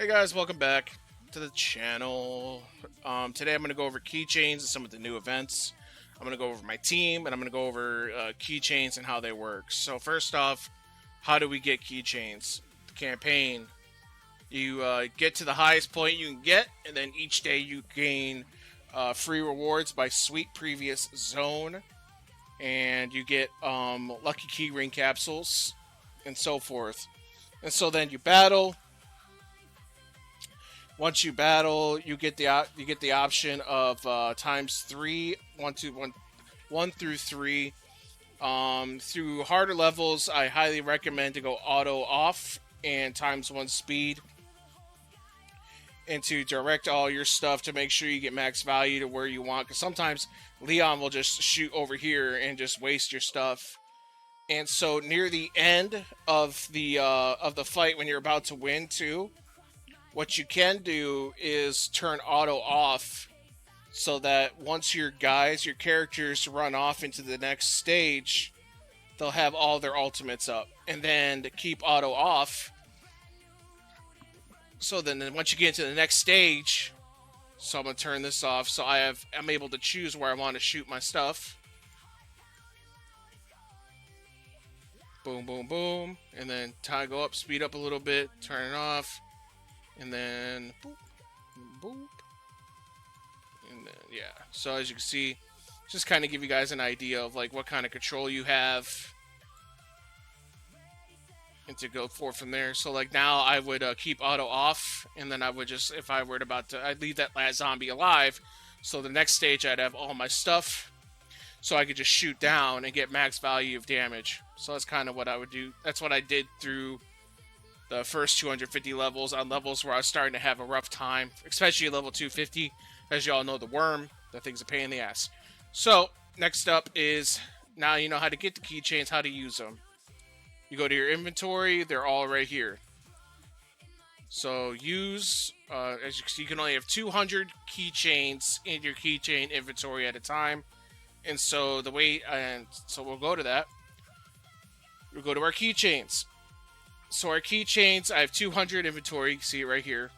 Hey guys, welcome back to the channel. Today I'm going to go over keychains and some of the new events. I'm going to go over my team and I'm going to go over keychains and how they work. So first off, how do we get keychains? The campaign. You get to the highest point you can get, and then each day you gain free rewards by sweet previous zone, and you get lucky key ring capsules and so forth. And so then you battle. Once you battle, you get the option of times three, one through three. Through harder levels, I highly recommend to go auto off and times one speed, and to direct all your stuff to make sure you get max value to where you want. Because sometimes Leon will just shoot over here and just waste your stuff. And so near the end of the fight, when you're about to win too, what you can do is turn auto off, so that once your characters run off into the next stage, they'll have all their ultimates up. And then to keep auto off, so then once you get into the next stage, so I'm going to turn this off, so I'm able to choose where I want to shoot my stuff. Boom, boom, boom. And then go up, speed up a little bit, turn it off. And then boop, boop, and then yeah. So as you can see, just kind of give you guys an idea of like what kind of control you have, and to go forward from there. So like now I would keep auto off, and then I would just, if I were I'd leave that last zombie alive. So the next stage I'd have all my stuff, so I could just shoot down and get max value of damage. So that's kind of what I would do. That's what I did through the first 250 levels, on levels where I was starting to have a rough time, especially level 250. As y'all know, the worm, that thing's a pain in the ass. So, next up is, now you know how to get the keychains, how to use them. You go to your inventory, they're all right here. So, use, as you can see, you can only have 200 keychains in your keychain inventory at a time. And so, we'll go to that. We'll go to our keychains. So our keychains, I have 200 inventory. You can see it right here.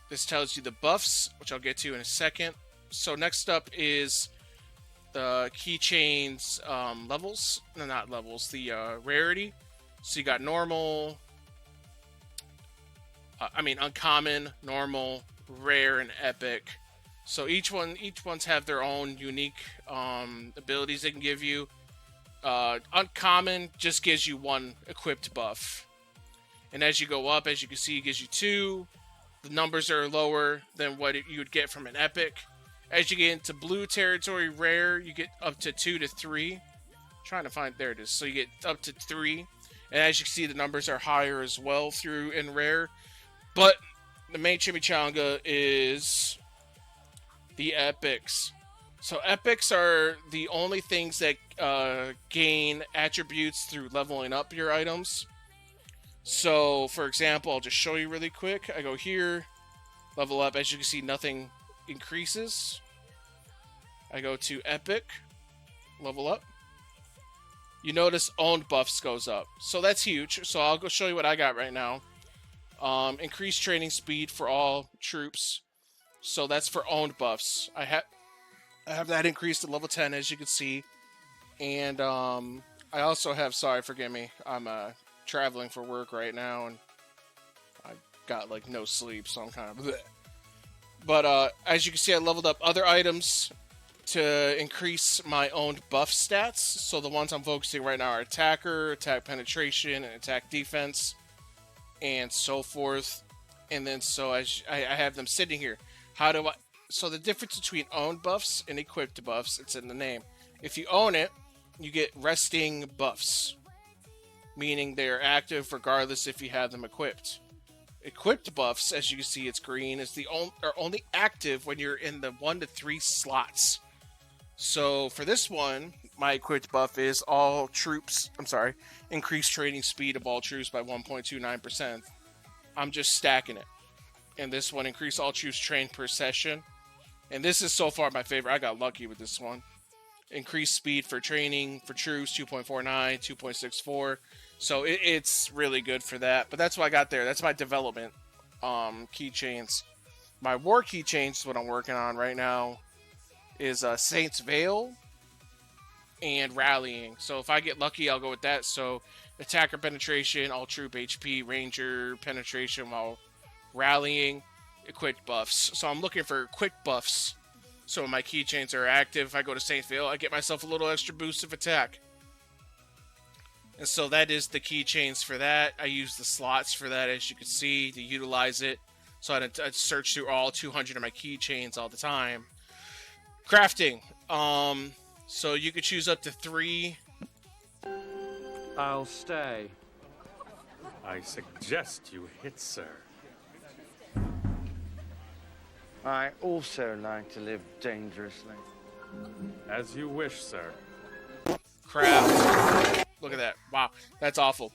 This tells you the buffs, which I'll get to in a second. So next up is the keychains levels. No, not levels. The rarity. So you got normal. Uncommon, normal, rare, and epic. So each one's have their own unique abilities they can give you. Uncommon just gives you one equipped buff. And as you go up, as you can see, it gives you two. The numbers are lower than what you would get from an epic. As you get into blue territory, rare, you get up to 2 to 3. Trying to find, there it is. So you get up to 3. And as you can see, the numbers are higher as well through in rare. But the main chimichanga is the epics. So epics are the only things that gain attributes through leveling up your items. So, for example, I'll just show you really quick. I go here, level up. As you can see, nothing increases. I go to epic, level up. You notice owned buffs goes up. So that's huge. So I'll go show you what I got right now. Increased training speed for all troops. So that's for owned buffs. I have that increased to level 10, as you can see. And I also have, sorry, forgive me, I'm traveling for work right now, and I got like no sleep, so I'm kind of bleh. But as you can see, I leveled up other items to increase my own buff stats. So the ones I'm focusing right now are attacker, attack penetration, and attack defense, and so forth. And then so I have them sitting here. So the difference between owned buffs and equipped buffs, it's in the name. If you own it, you get resting buffs, meaning they're active regardless if you have them equipped. Equipped buffs, as you can see, it's green, are only active when you're in the 1 to 3 slots. So for this one, my equipped buff is increased training speed of all troops by 1.29%. I'm just stacking it. And this one, increase all troops trained per session. And this is so far my favorite. I got lucky with this one. increased speed for training for troops 2.49, 2.64. So it's really good for that. But that's what I got there. That's my development keychains. My war keychains, what I'm working on right now, is Saint's Veil and Rallying. So if I get lucky, I'll go with that. So attacker penetration, all troop HP, ranger penetration while rallying, quick buffs. So I'm looking for quick buffs. So when my keychains are active, if I go to Saint's Veil, I get myself a little extra boost of attack. And so that is the keychains for that. I use the slots for that, as you can see, to utilize it. So I'd search through all 200 of my keychains all the time. Crafting. So you could choose up to 3. I'll stay. I suggest you hit, sir. I also like to live dangerously. As you wish, sir. Craft. Look at that. Wow, that's awful.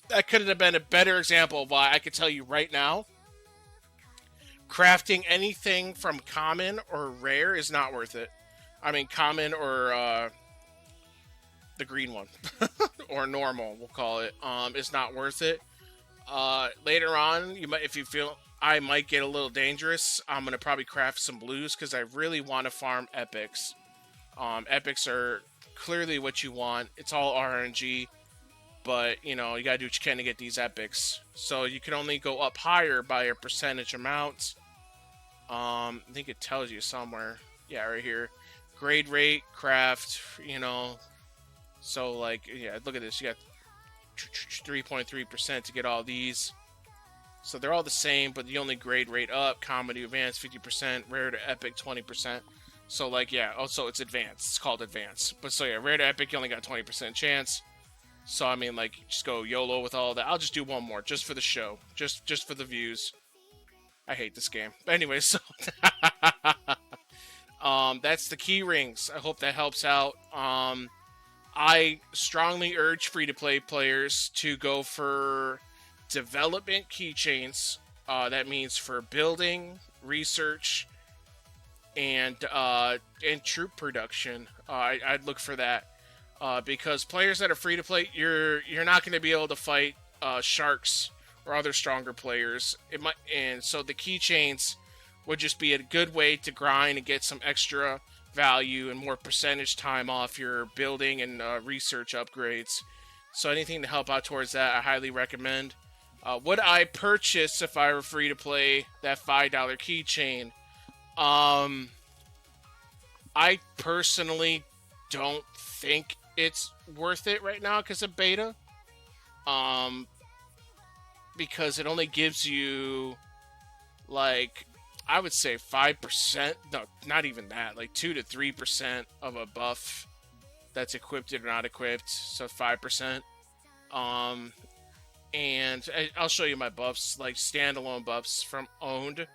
That couldn't have been a better example of why I could tell you right now. Crafting anything from common or rare is not worth it. I mean, common or the green one, or normal, we'll call it. Is not worth it. Later on, you might, if you feel I might get a little dangerous, I'm gonna probably craft some blues because I really want to farm epics. Epics are clearly what you want. It's all RNG, but you know you gotta do what you can to get these epics. So you can only go up higher by a percentage amount. I think it tells you somewhere. Yeah, right here. Grade rate, craft, you know. So, like, yeah, look at this. You got 3.3% to get all these. So they're all the same, but the only grade rate up. Common to advanced, 50%. Rare to epic, 20%. So, like, yeah, also it's advanced. It's called advanced. But, so, yeah, rare to epic, you only got 20% chance. So, I mean, like, just go YOLO with all that. I'll just do one more, just for the show. Just for the views. I hate this game. But anyway, so that's the key rings. I hope that helps out. I strongly urge free-to-play players to go for development keychains. That means for building, research, and troop production. I'd look for that because players that are free-to-play, you're not going to be able to fight sharks or other stronger players. And so the keychains would just be a good way to grind and get some extra value and more percentage time off your building and research upgrades. So anything to help out towards that, I highly recommend. Would I purchase if I were free to play that $5 keychain? I personally don't think it's worth it right now because of beta. Because it only gives you, like, I would say 5%, no, not even that, like 2 to 3% of a buff that's equipped or not equipped, so 5%. And I'll show you my buffs, like standalone buffs from owned.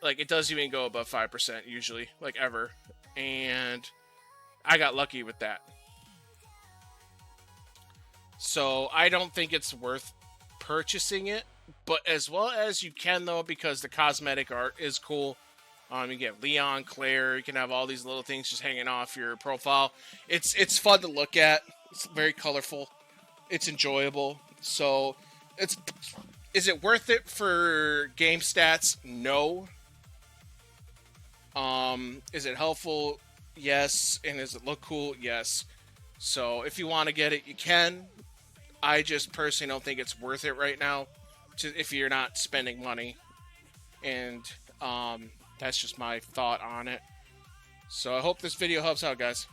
Like, it doesn't even go above 5% usually, like ever. And I got lucky with that. So I don't think it's worth purchasing it, but as well as you can though, because the cosmetic art is cool. You get Leon, Claire, you can have all these little things just hanging off your profile. It's fun to look at. It's very colorful. It's enjoyable. So is it worth it for game stats? No. Is it helpful? Yes. And does it look cool? Yes. So if you want to get it, you can. I just personally don't think it's worth it right now if you're not spending money. And that's just my thought on it. So I hope this video helps out, guys.